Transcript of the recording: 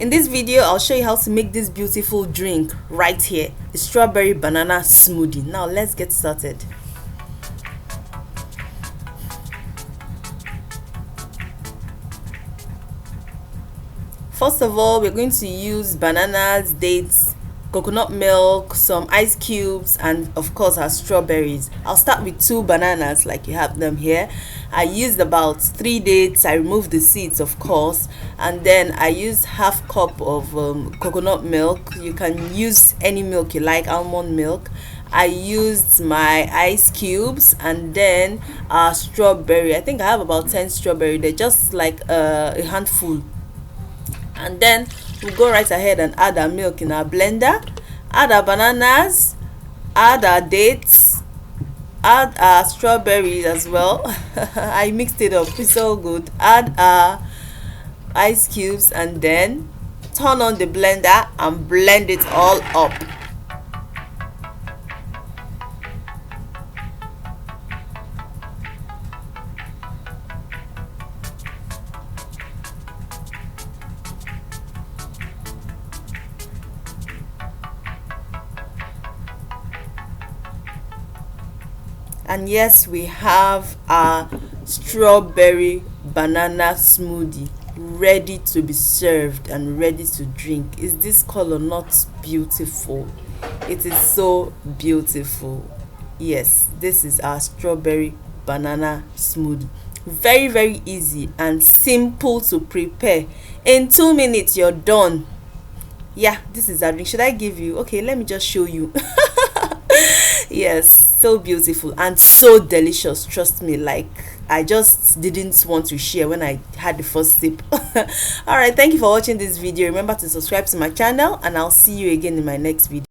In this video, I'll show you how to make this beautiful drink right here, the strawberry banana smoothie. Now let's get started. First of all, we're going to use bananas, dates, coconut milk, some ice cubes, and of course our strawberries. I'll start with 2 bananas like you have them here. I used about 3 dates. I removed the seeds, of course, and then I used half cup of coconut milk. You can use any milk you like, almond milk. I used my ice cubes, and then strawberry. I think I have about 10 strawberry. They're just like a handful. And then we'll go right ahead and add our milk in our blender, add our bananas, add our dates, add our strawberries as well. I mixed it up, it's all good. Add our ice cubes and then turn on the blender and blend it all up. And yes, we have our strawberry banana smoothie ready to be served and ready to drink. Is this color not beautiful? It is so beautiful. Yes, this is our strawberry banana smoothie. Very easy and simple to prepare. In 2 minutes you're done. Yeah, this is our drink. Should I give you? Okay, let me just show you. Yes, so beautiful and so delicious, trust me. Like, I just didn't want to share when I had the first sip. All right, thank you for watching this video. Remember to subscribe to my channel, and I'll see you again in my next video.